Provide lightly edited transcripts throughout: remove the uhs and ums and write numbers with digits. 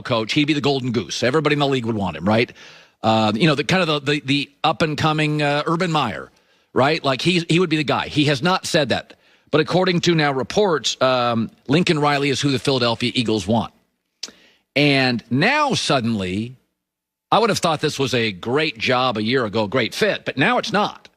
coach, he'd be the golden goose. Everybody in the league would want him, right? The kind of the up and coming Urban Meyer, right? Like he would be the guy. He has not said that, but according to now reports, Lincoln Riley is who the Philadelphia Eagles want. And now suddenly, I would have thought this was a great job a year ago, great fit, but now it's not.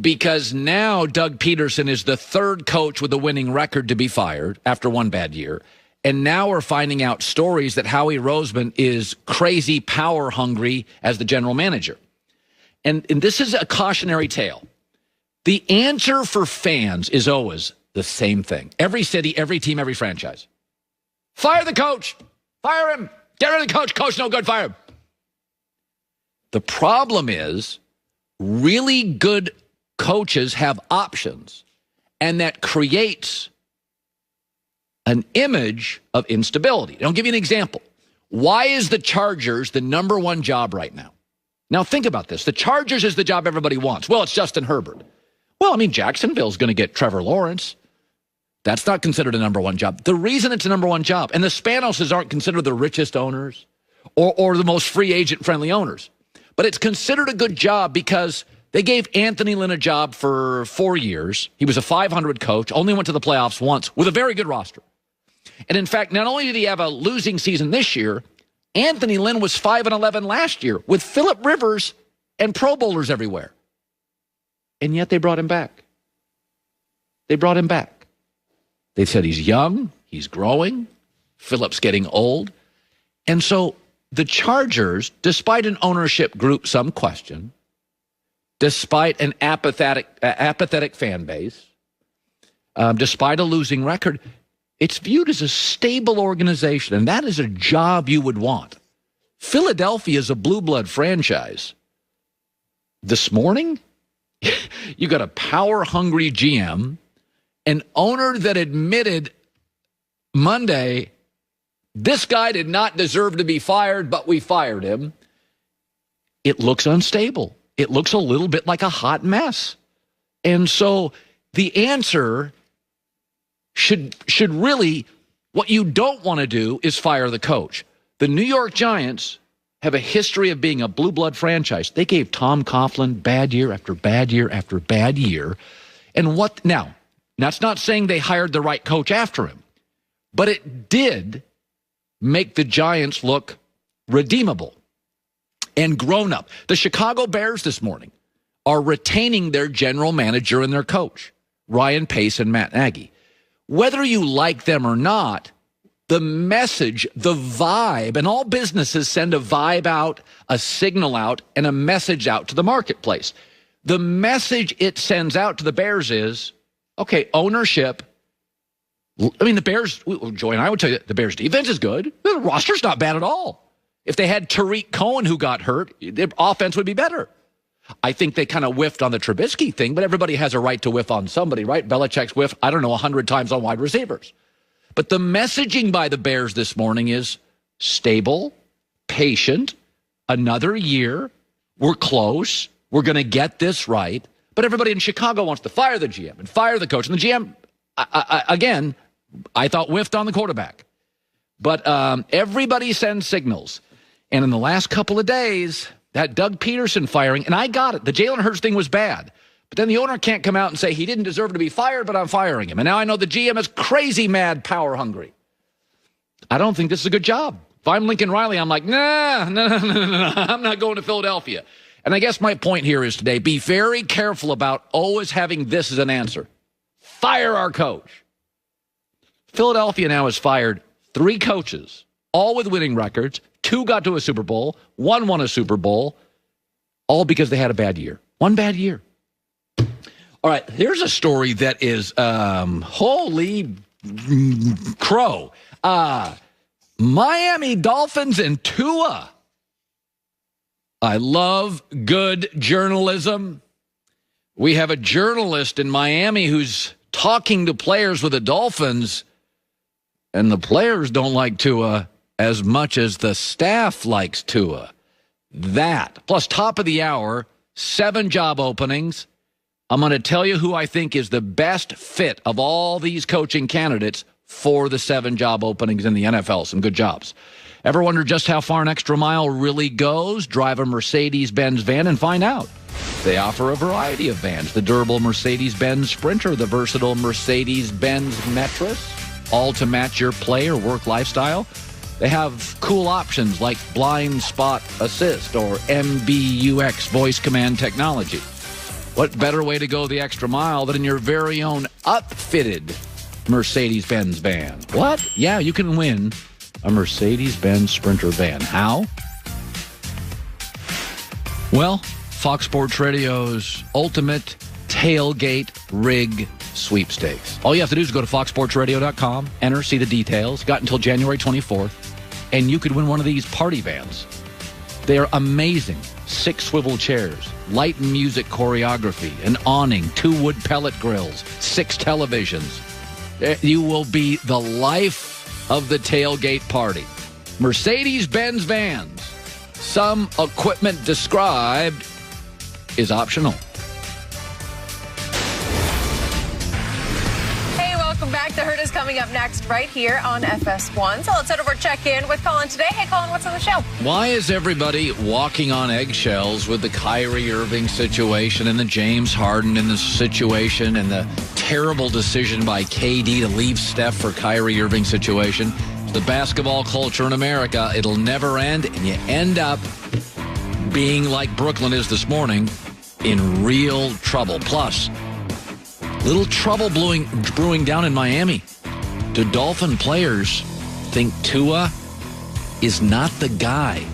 Because now Doug Peterson is the third coach with a winning record to be fired after one bad year. And now we're finding out stories that Howie Roseman is crazy power hungry as the general manager. And this is a cautionary tale. The answer for fans is always the same thing. Every city, every team, every franchise. Fire the coach. Fire him. Get rid of the coach. Coach no good. Fire him. The problem is really good coaches have options, and that creates an image of instability. I'll give you an example. Why is the Chargers the number one job right now? Now think about this. The Chargers is the job everybody wants. Well, it's Justin Herbert. Well, I mean, Jacksonville's going to get Trevor Lawrence. That's not considered a number one job. The reason it's a number one job, and the Spanoses aren't considered the richest owners or the most free agent-friendly owners, but it's considered a good job because they gave Anthony Lynn a job for 4 years. He was a .500 coach, only went to the playoffs once with a very good roster. And in fact, not only did he have a losing season this year, Anthony Lynn was 5-11 last year with Phillip Rivers and Pro Bowlers everywhere. And yet they brought him back. They brought him back. They said he's young, he's growing, Phillip's getting old. And so the Chargers, despite an ownership group some question, despite an apathetic fan base, despite a losing record, it's viewed as a stable organization, and that is a job you would want. Philadelphia is a blue blood franchise. This morning, you got a power-hungry GM, an owner that admitted Monday, this guy did not deserve to be fired, but we fired him. It looks unstable. It looks a little bit like a hot mess. And so the answer should really, what you don't want to do is fire the coach. The New York Giants have a history of being a blue blood franchise. They gave Tom Coughlin bad year after bad year after bad year. And now, that's not saying they hired the right coach after him, but it did make the Giants look redeemable and grown up. The Chicago Bears this morning are retaining their general manager and their coach, Ryan Pace and Matt Nagy. Whether you like them or not, the message, the vibe, and all businesses send a vibe out, a signal out, and a message out to the marketplace. The message it sends out to the Bears is, okay, ownership. I mean, the Bears, Joy and I would tell you, the Bears' defense is good. The roster's not bad at all. If they had Tariq Cohen who got hurt, their offense would be better. I think they kind of whiffed on the Trubisky thing, but everybody has a right to whiff on somebody, right? Belichick's whiffed, 100 times on wide receivers. But the messaging by the Bears this morning is stable, patient, another year, we're close, we're going to get this right. But everybody in Chicago wants to fire the GM and fire the coach. And the GM, again, I thought whiffed on the quarterback. But everybody sends signals. And in the last couple of days, that Doug Peterson firing, and I got it. The Jalen Hurts thing was bad. But then the owner can't come out and say he didn't deserve to be fired, but I'm firing him. And now I know the GM is crazy mad, power hungry. I don't think this is a good job. If I'm Lincoln Riley, I'm like, no, I'm not going to Philadelphia. And I guess my point here is today, be very careful about always having this as an answer. Fire our coach. Philadelphia now has fired 3 coaches, all with winning records. 2 got to a Super Bowl. 1 won a Super Bowl, all because they had a bad year. One bad year. All right, here's a story that is holy crow. Miami Dolphins and Tua. I love good journalism. We have a journalist in Miami who's talking to players with the Dolphins, and the players don't like Tua as much as the staff likes Tua. That, plus top of the hour, 7 job openings. I'm going to tell you who I think is the best fit of all these coaching candidates for the 7 job openings in the NFL. Some good jobs. Ever wonder just how far an extra mile really goes? Drive a Mercedes-Benz van and find out. They offer a variety of vans. The durable Mercedes-Benz Sprinter, the versatile Mercedes-Benz Metris, all to match your play or work lifestyle. They have cool options like blind spot assist or MBUX voice command technology. What better way to go the extra mile than in your very own upfitted Mercedes-Benz van? What? Yeah, you can win a Mercedes-Benz Sprinter van. How? Well, Fox Sports Radio's ultimate tailgate rig sweepstakes. All you have to do is go to foxsportsradio.com, enter, see the details. Got until January 24th, and you could win one of these party vans. They are amazing. 6 swivel chairs, light music choreography, an awning, 2 wood pellet grills, 6 televisions. You will be the life of the tailgate party. Mercedes-Benz vans. Some equipment described is optional. Welcome back. The Herd is coming up next right here on FS1. So let's head over check in with Colin today. Hey, Colin, what's on the show? Why is everybody walking on eggshells with the Kyrie Irving situation and the James Harden in the situation and the terrible decision by KD to leave Steph for Kyrie Irving situation? It's the basketball culture in America. It'll never end, and you end up being like Brooklyn is this morning, in real trouble. Plus, little trouble brewing down in Miami. Do Dolphin players think Tua is not the guy?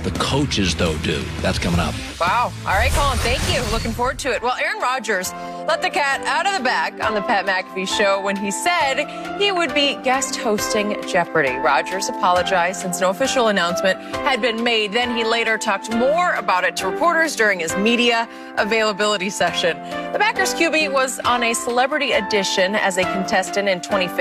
The coaches, though, do. That's coming up. Wow. All right, Colin, thank you. Looking forward to it. Well, Aaron Rodgers let the cat out of the bag on the Pat McAfee show when he said he would be guest hosting Jeopardy. Rodgers apologized since no official announcement had been made. Then he later talked more about it to reporters during his media availability session. The Packers QB was on a celebrity edition as a contestant in 2015.